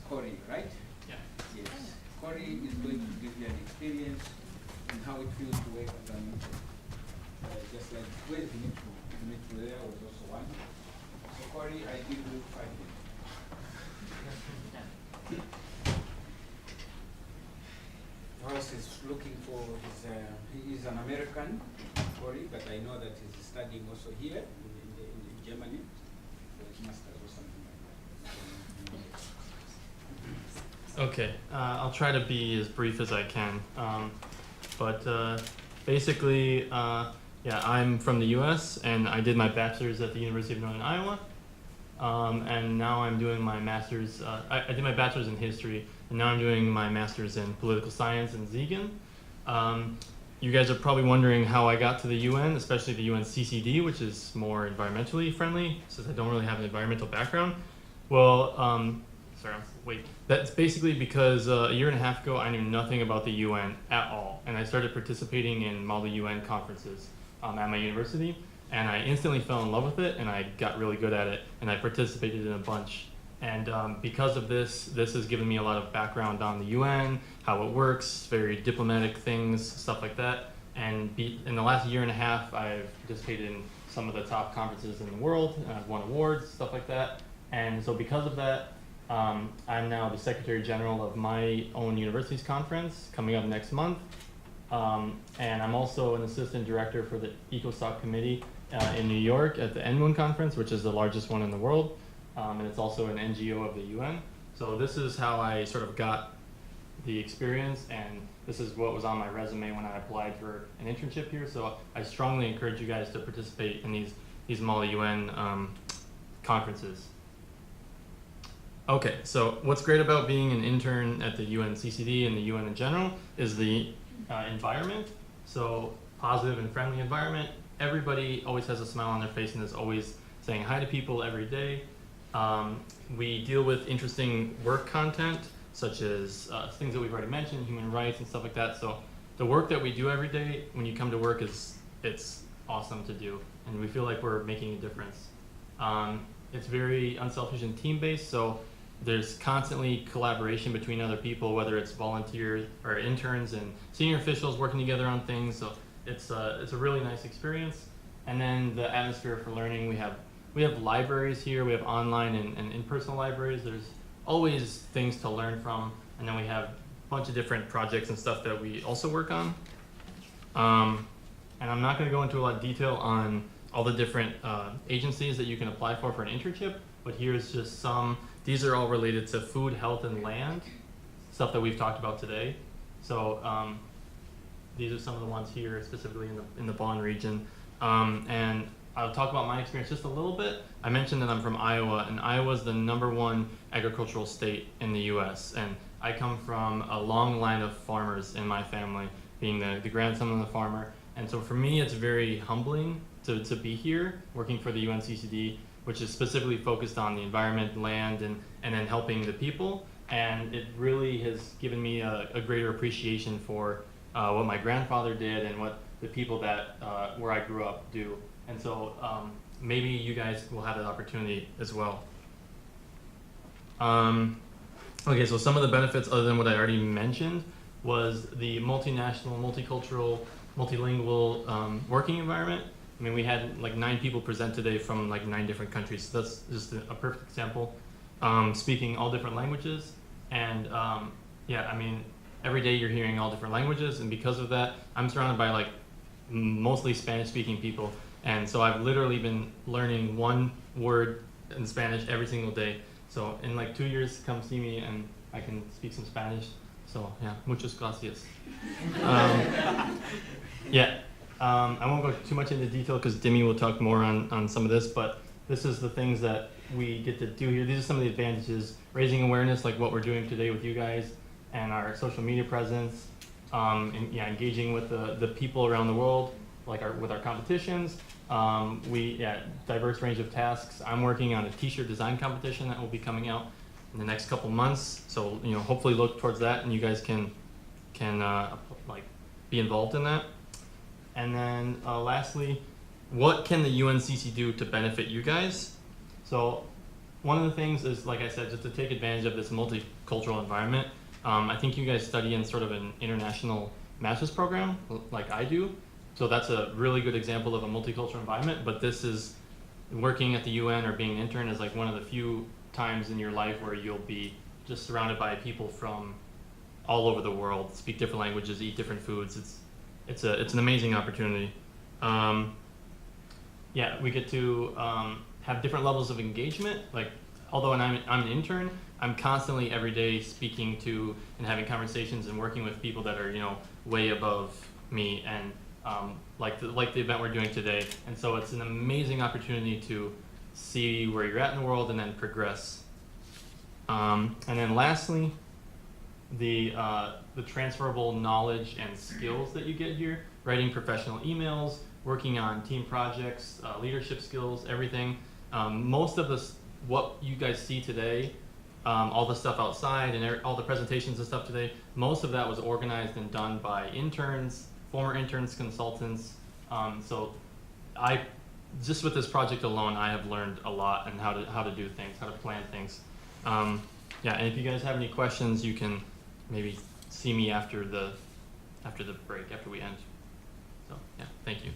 Cory, right? Yeah. Yes. Cory is going to give you an experience in how it feels to work as an intern. Just like where Dimitri? Dimitri there was also one. So Cory, I give you 5 minutes. Ross is looking for his, he is an American, Cory, but I know that he's studying also here in Germany, for his master's or something like that. Okay, I'll try to be as brief as I can. Basically, yeah, I'm from the US and I did my bachelor's at the University of Northern Iowa. And now I'm doing my master's, I did my bachelor's in history, and now I'm doing my master's in political science in Ziegen. You guys are probably wondering how I got to the UN, especially the UNCCD, which is more environmentally friendly, since I don't really have an environmental background. Well, that's basically because a year and a half ago, I knew nothing about the UN at all, and I started participating in model UN conferences at my university. And I instantly fell in love with it, and I got really good at it, and I participated in a bunch. And because of this has given me a lot of background on the UN, how it works, very diplomatic things, stuff like that. And in the last year and a half, I've participated in some of the top conferences in the world, and I've won awards, stuff like that. And so because of that, I'm now the Secretary General of my own university's conference coming up next month. And I'm also an assistant director for the ECOSOC committee in New York at the NWN conference, which is the largest one in the world. And it's also an NGO of the UN. So this is how I sort of got the experience, and this is what was on my resume when I applied for an internship here. So I strongly encourage you guys to participate in these model UN conferences. Okay, so what's great about being an intern at the UNCCD and the UN in general is the environment. So positive and friendly environment. Everybody always has a smile on their face and is always saying hi to people every day. We deal with interesting work content, such as things that we've already mentioned, human rights and stuff like that. So the work that we do every day when you come to work it's awesome to do, and we feel like we're making a difference. It's very unselfish and team-based, so there's constantly collaboration between other people, whether it's volunteers or interns and senior officials working together on things. So it's a really nice experience. And then the atmosphere for learning, we have libraries here. We have online and in-person libraries. There's always things to learn from. And then we have a bunch of different projects and stuff that we also work on. And I'm not going to go into a lot of detail on all the different agencies that you can apply for an internship, but here's just some. These are all related to food, health, and land, stuff that we've talked about today. So these are some of the ones here, specifically in the Bonn region. And I'll talk about my experience just a little bit. I mentioned that I'm from Iowa, and Iowa is the #1 agricultural state in the US. And I come from a long line of farmers in my family, being the grandson of the farmer. And so for me, it's very humbling to be here working for the UNCCD, which is specifically focused on the environment, land, and then helping the people. And it really has given me a greater appreciation for what my grandfather did and what the people that where I grew up do. And so maybe you guys will have that opportunity as well. Okay, so some of the benefits other than what I already mentioned was the multinational, multicultural, multilingual working environment. I mean, we had like 9 people present today from like 9 different countries. So that's just a perfect example. Speaking all different languages. And yeah, I mean, every day you're hearing all different languages. And because of that, I'm surrounded by like mostly Spanish speaking people. And so I've literally been learning 1 word in Spanish every single day. So in like 2 years, come see me and I can speak some Spanish. So yeah, muchas gracias. Yeah. I won't go too much into detail because Demi will talk more on some of this, but this is the things that we get to do here. These are some of the advantages: raising awareness, like what we're doing today with you guys, and our social media presence, and yeah, engaging with the people around the world, like with our competitions. Diverse range of tasks. I'm working on a t-shirt design competition that will be coming out in the next couple months. So hopefully look towards that, and you guys can like be involved in that. And then lastly, what can the UNCC do to benefit you guys? So one of the things is, like I said, just to take advantage of this multicultural environment. I think you guys study in sort of an international master's program, like I do. So that's a really good example of a multicultural environment. But this is working at the UN or being an intern is like one of the few times in your life where you'll be just surrounded by people from all over the world, speak different languages, eat different foods. It's an amazing opportunity. Yeah, we get to have different levels of engagement. Like, although I'm an intern, I'm constantly every day speaking to and having conversations and working with people that are, you know, way above me, and like the event we're doing today. And so it's an amazing opportunity to see where you're at in the world and then progress. And then lastly, the transferable knowledge and skills that you get here, writing professional emails, working on team projects, leadership skills, everything. Most of what you guys see today, all the stuff outside and all the presentations and stuff today, most of that was organized and done by interns, former interns, consultants. So just with this project alone, I have learned a lot and how to do things, how to plan things. Yeah, and if you guys have any questions, you can maybe see me after the break, after we end. So yeah, thank you.